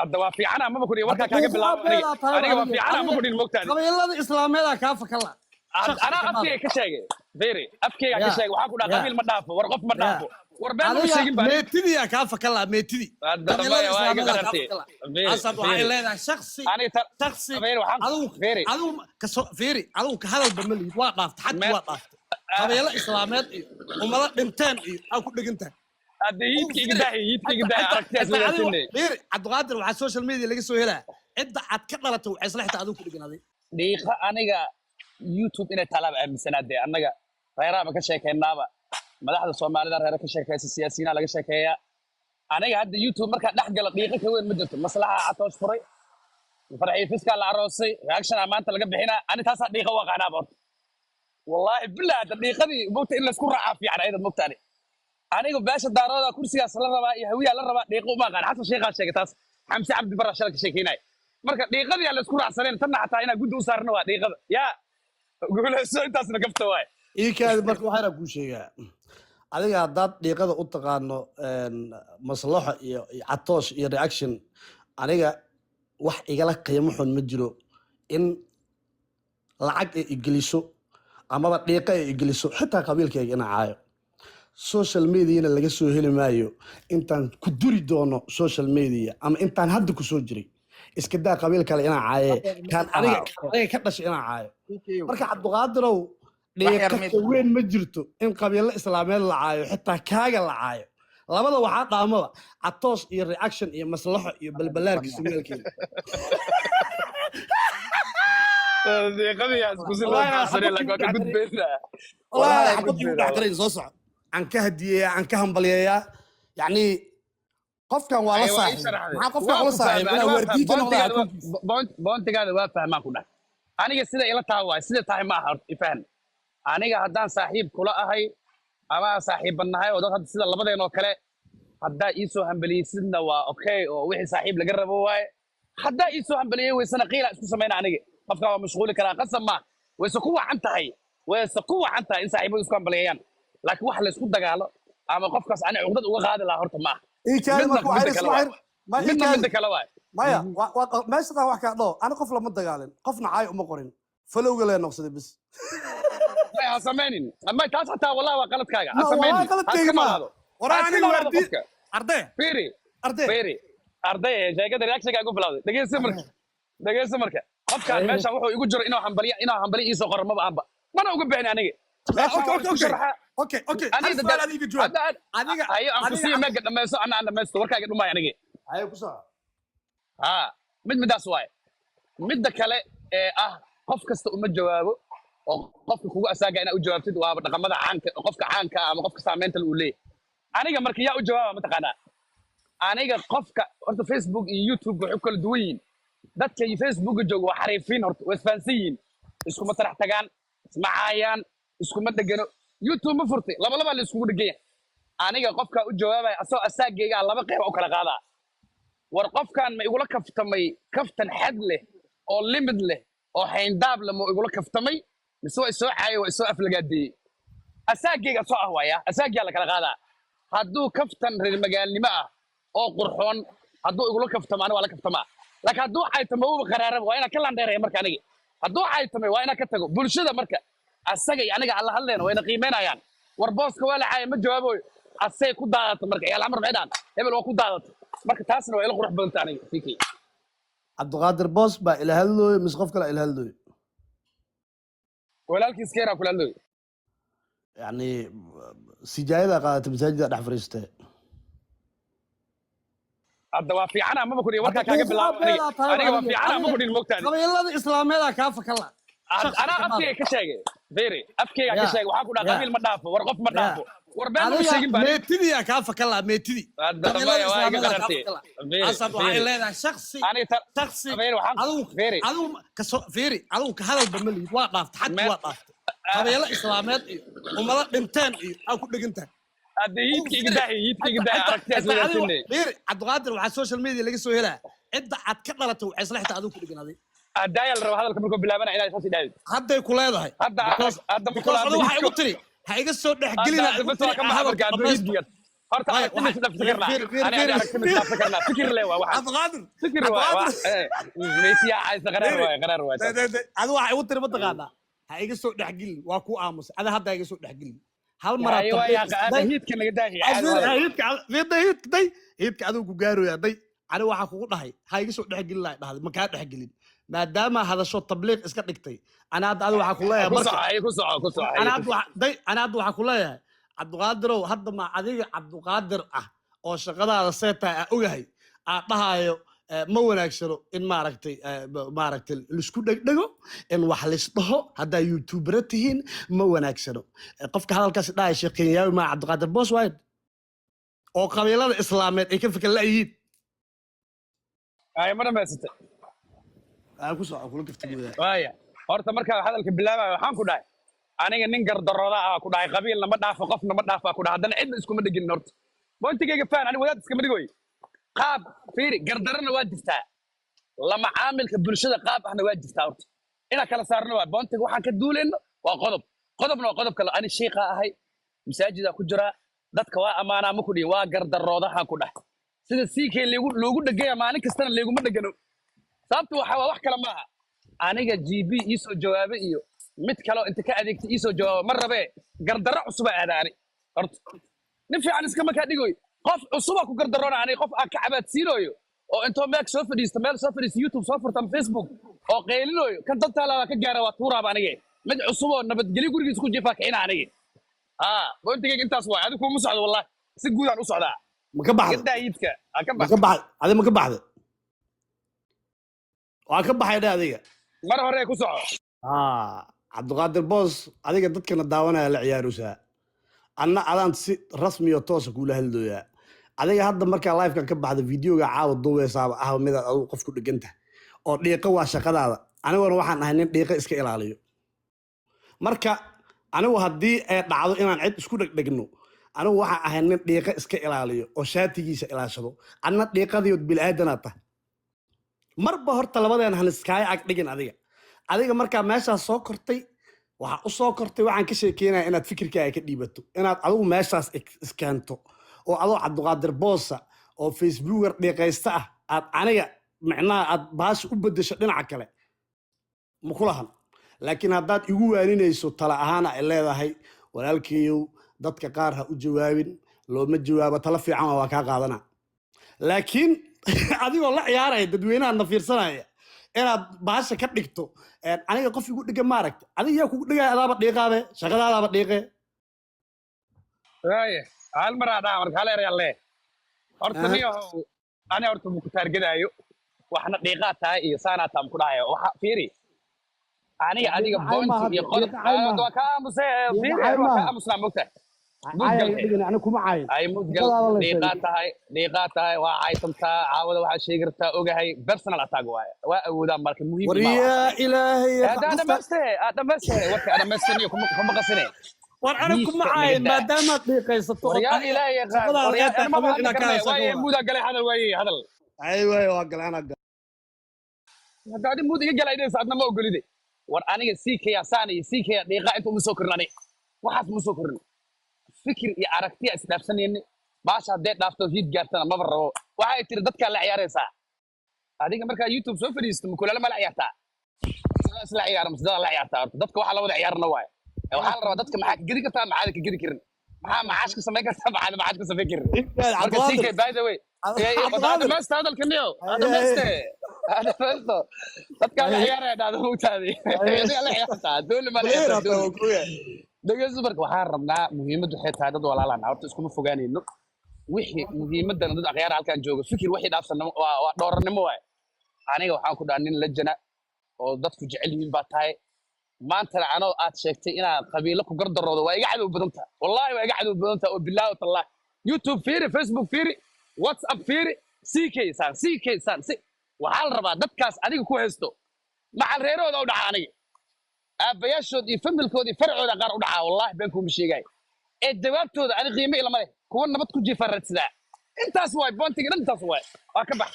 hadda waa fiicana ma ku warka kaaga bilaabo aniga waa fiicana ma ku dhin moogtaadi qabiilada islaamiyada ka fakala ana afkeyga ka sheegay firi afkeyga ka sheegay waxa ku dhaa qabiil ma dhaafo war qof ma dhaafo war been ma sheegin baa meetidi ka fakala meetidi qabiilada islaamiyada ka fakala asad waxay leedahay shakhsi firi waxaan firi adigu ka soo firi adigu ka hadal bamali waa dhaaft xad waa dhaaft qabiilada islaamiyad iyo umada dhinteen iyo aan ku dhigantahay hadda yidkiga dahay aragtiyaas wadaagsanay firi Cabdiqaadir waxa social media laga soo helaa cidda aad ka dhalato waxay isla xitaa adigu ku dhiganaaday dhiiqa aniga YouTube inay talaab aaminsanaadee annaga reeraha ka sheekaynaaba madaxda Soomaalida reer ka sheekaysa siyaasiyiin laga sheekeeyaa aniga hadda YouTube marka dhex gala dhiiqa ka weyn ma jirto maslaxa catoos furay farxii fiska la aroosay reaction amaanta laga bixina ani taas dhiiqa waa qaanaaba wallahi billaah dhiiqadii moogta in la isku raaca fiican ayada moogtaani aniga baasha daarooda kursigaas la rabaa iyo hawiya la rabaa dhiiqo ma qaan xasan sheekha sheegay taas xamsi cabdi barra shalka sheekeynay marka dhiiqadii la isku raacsaneen tan xataa ina guddi u saarno waa dhiiqada yaa guulayso intaasna gafta waay iikaad marka waxaan ku sheegaa adiga hadaad dhiiqada u taqaano maslaxa iyo catoosh iyo reaction aniga wax igala qiimo xun ma jiro in lacag ay igeliso amaba dhiiqa ay igeliso xitaa qabiilkayga ina caayo social media laga soo heli maayo intaan ku duri doono social media ama intaan hadda ku soo jiray iska daa qabiil kale ina caaye kan aniga ka dhashay ina caayo marka Cabdiqaadirow dhiiqa weyn ma jirto in qabiilada islaameed la caayo xitaa kaaga la caayo labada waxaa dhaamada catoosh iyo reaction iyo maslaxo iyo balbalaarka simeelkeeda dhiiqadiyaas ku silaasanay la ka gudbeena wallahi xabad igu dhaxdaray soo soco aan ka hadiyeeyaa aan ka hambaliyeeyaa yacni qofkan waa la saaxiib maxaa qofkan la saaxiib inaa wardiin ka noqdaa boontigaada waa fahmaan ku dhahay aniga sida ila tahay waay sida tahay ma aha ifaan aniga haddaan saaxiib kula ahay ama saaxiibanahay oo dad hadda sida labadeen oo kale haddaa ii soo hambaliyeysidna waa okay oo wixii saaxiib laga rabo waaye haddaa ii soo hambaliyey weysana qiila isku samayna aniga qofka waa mashquuli karaa qasab ma wayse ku wacan tahay in saaxiibadu isku hambaliyeeyaan laakiin wax la isku dagaalo ama qofkaas ani cuqdad uga qaadi lahaa horta maaha midda kale waay maya meeshadan wax kaa dhoo ani qof lama dagaalin qofna caay uma qorin falowga lee noqsaday bis may ha samaynin may taas xataa wallahi waa qaladkaaga ha samaynin qaladkayga maaha waraa aniga waardi arday sheekada reaction ugu bilowday dhageyso marka qofkaan meesha wuxuu igu jiro inuu hambaliyo ii soo qoro maba aanba mana uga bixin aniga okay adiga aan ku sii mega dhamayso ana aan dhamaysto warkaaga dhumay aniga hayo ku soo midaas waay midda kale ee ah qof kasta uma jawaabo oo qofka kugu asaaga inaad u jawaabtid waa dhaqamada caanka qofka caanka ama qofka saameynta uu leeyahay aniga marka yaa u jawaaba mataqaanaa aniga qofka horta Facebook iyo YouTube waxay kala duwan yihiin dadka iyo Facebook jooga waa xariifiin horta way isfahansan yihiin iskuma tarax tagaan ismacaayaan iskuma dhegano YouTube ma furtay laba la iskugu dhigay aniga qofka u jawaabay asoo asaagayga laba qayb u kala qaadaa war qofkan ma igula kaftamay kaftan xad leh oo limit leh oo hayndaab leh ma igula kaftamay mise way soo caayo way soo aflagaadiyay asaagayga soo ah waaya asaagiya la kala qaadaa hadduu kaftan reer magaalnimo ah oo qurxoon hadduu igula kaftamo aniga waa la kaftamaa laakiin hadduu caytamo uu qaraaraba waa inaan ka landheereeyo marka aniga hadduu caytamo waa inaan ka tago bulshada marka asaga iyo aniga alla hadleena wayna qiimeynayaan war booska waa la caaya ma jawaaboy asay ku daadato marka yaal amar maxay dhaan hebel waa ku daadato marka taasna waa ila qurux badan tahay aniga fikay Cabdiqaadir boos baa ila hadlooyo mis qof kale ila hadlooyo walaalkiis keena kula hadlooyo yani sijaayada qaadata masaajida dhex fariistay hadda waa fiicana ma ku dhihi warka kaaga bilaabo aniga waa fiicana ma ku dhihi moogtaadi qabiilada islaamiyada ka fakala ana afkeyga ka sheegay firi afkeyga ka sheegay waxa ku dhaa qabiil ma dhaafo war qof ma dhaafo war been ma sheegin baa meetidi ka fakala meetidi qabiilada islaamiyada asad waxay leedahay shakhsi adigu ka soo firi adigu ka hadal bamali waa dhaaft xad waa dhaaft qabiilada islaameed iyo umada dhinteen iyo aan ku dhigantahay hadda yidkiga dahay aragtiyaas wadaagsanay firi Cabdiqaadir waxa social media laga soo helaa cidda aad ka dhalato waxay isla xitaa adigu ku dhiganaaday adayal rabo hadalka markuu bilaabana inaad taasi dhaadid hadday ku leedahay hadda because waxa igu tiri ha iga soo dhex gelina horta aragtida isla fikirna ani aragtida isla fikirna fikir le waa waxa عبد القادر fikir عبد waa القادر meesiya aysa qarar waa adu waxa u tiri mataqaana ha iga soo dhaxgelin waa ku aamus ada hadda iga soo dhaxgelin hal mar aad aywa ya qaada hiidka naga daahi hiidka adigu ku gaarooya day ani waxa kugu dhahay ha iga soo dhaxgelin laa dhahday ma kaa dhaxgelin maadaama hadasho tabliiq iska dhigtay ana hadda adigu waxa ku leeyahay marka ku soco ana hadda waxa ku leeyahay cabdiqaadirow hadda ma adiga cabdiqaadir ah oo shaqadaada seetaa ah ogahay aad dhahayo ma wanaagsano in maaragtay laisku dhegdhego in wax laisdhaho haddaa youtubera tihiin ma wanaagsano qofka hadalkaas dhahaya sheekh kenyaawi maa cabdiqaadir boos waayed oo qabiilada islaameed ay ka fikir la'yihiin ay ma dhamaysatay ku soo kula gafta gudaha waaya horta marka hadalka bilaabayo waxaan ku dhahay aniga nin gardarooda ah ku dhahay qabiilna ma dhaafo qofna ma dhaafo ku dhahay haddana cidna iskuma dhigin horta boontigayga faan aniga wadaad iskama dhigoy qaab fiiri gardarana waa jirtaa lama caamilka bulshada qaab ahna waa jirtaa horta ina kala saarno waa boontiga waxaan ka duulayno waa qodobna waa qodob kale ani sheekha ahay masaajida ku jira dadka waa amaanaa ma ku dhihin waa gardaroodahan ku dhahay sida siikay loogu dhagaya maalin kastana leeguma dhagano sababtu waxa waa wax kale maaha aniga gb ii soo jawaabay iyo mid kale inta ka adeegtay ii soo jawaaba ma rabee gardarro cusuba aadaani horta nin fiican iskama kaa dhigoy qof cusuba ku gardaroona aniga qof aan ka cabaadsiinooyo oo intoo meel soo fadhiista youtube soo furta facebook oo qeylinoyo kan dantaala waa ka gaara waa tuuraaba anige mid cusuboo nabadgelyo gurigiisa ku jifaa kicina anige boontigayga intaas waay adigu kuma socdo wallahi si guudaan u socdaa ma ka baxday gadaayidka ma ka baxday adiga ma ka baxday waa ka baxay adiga mar hore ku soco cabdiqaadir boos adiga dadkana daawanaya la ciyaarusaa anna adaan si rasmi oo toosa kuula hadlooyaa adiga hadda markaa livekan ka baxda videoga caawa duubeysaaba ah midaad adigu qof ku dheganta oo dhiiqa waa shaqadaada aniguna waxaan ahay nin dhiiqa iska ilaaliyo marka anigu haddii ay dhacdo inaan cid isku dhegdhegno anigu waxaan ahay nin dhiiqa iska ilaaliyo oo shaatigiisa ilaashado adna dhiiqadiiod bilaadanaa tahay marba horta labadeena han iskaaga ag dhigin adiga markaa meeshaas soo kortay waxaa u soo kortay waxaan ka sheekeynaya inaad fikirkaaga ka dhiibato inaad adigu meeshaas iskeento oo adoo cabdiqaadir boosa oo facebooker dhiiqaysta ah aad aniga micnaha aad baasha u bedesho dhinaca kale ma ku lahan laakiin haddaad igu waaninayso tala ahaana ay leedahay walaalkeeyow dadka qaar ha u jawaabin looma jawaabo tala fiican waa kaa qaadana laakiin adigoo la ciyaaraya dadweynaha na fiirsanaya inaad baasha ka dhigto aniga qof igu dhiga maaragta adiga yaa kugu dhigaya adaaba dhiiqaabe shaqadaadaaba dhiiqe hal mar aa dhaha marka hal eryaa lee horta niyahow ani horta muku taargadaayo waxna dhiiqaa tahay iyo saanaa taam ku dhahayo waxa fiiri aniga adiga boonti iyo qodob waa ka aamusay fiiri waa ka aamusnaa mogtahay ay mudgal dhiiqaa tahay waa caytamtaa caawada waxaa sheegi kartaa ogahay personal attack waaye waa awoodaan marka muhiim wariyaa ilaahay dhamaystay warka dhamaystaniyo kuma qasine war arag kuma caayin maadaama dhiiqaysato waryaa ilaahay waaye muuda galay hadal waaye hadal aywaay waa galaan hadda muud iga galaydeys adna ma ogolide war aniga siikaya saana iyo siikaya dhiiqaa inta uma soo korin ani waxaas uma soo korin fikir iyo aragtiya isdhaafsanayni baasha haddee dhaafto hiid gaartana maba rabo waxay tiri dadkaa la ciyaaraysaa adiga markaa youtube soo fadhiisto makulala ma la ciyaartaa sidaas la ciyaara masdada la ciyaartaa horta dadka waxaa la wada ciyaarna waaye waxaa la rabaa dadka maxaa ka gedi kartaa maxaada ka gedi karin maxaa macaash ka samayn kartaa maxaada macaash ka samayn karin marka siikay by the way dhamaasta hadalka niyo dhamaasta dadkaa la ciyaaraya dhahda mugtaadi adiga la ciyaartaa dooli ma la ciyaartaa dhegeyso marka waxaan rabnaa muhiimaddu waxay tahay dad walaalana horta iskuma fogaanayno wixii muhiimadana dad akhyaar halkan jooga fikir wixii dhaafsanimo waa dhooranimo waaye aniga waxaan ku dhaha nin lajana oo dadku jecel yihiin baa tahay maantana anoo aad sheegtay inaad qabiilo ku gardaroodo waa iga cadow badan tahay wallahi waa iga cadow badan tahay oo bilaahi tallah youtube fiiri facebook fiiri whatsapp fiiri ck san waxaa la rabaa dadkaas adiga ku haysto macal reerahooda u dhaca aniga aabbayaashood iyo familkooda iyo farcooda qaar u dhacaa wallahi been kuuma sheegaayo ee jawaabtooda ani qiime ilama leh kuwa nabad ku jiifa radsadaa intaas waay boontiga dhan intaas waay waa ka bax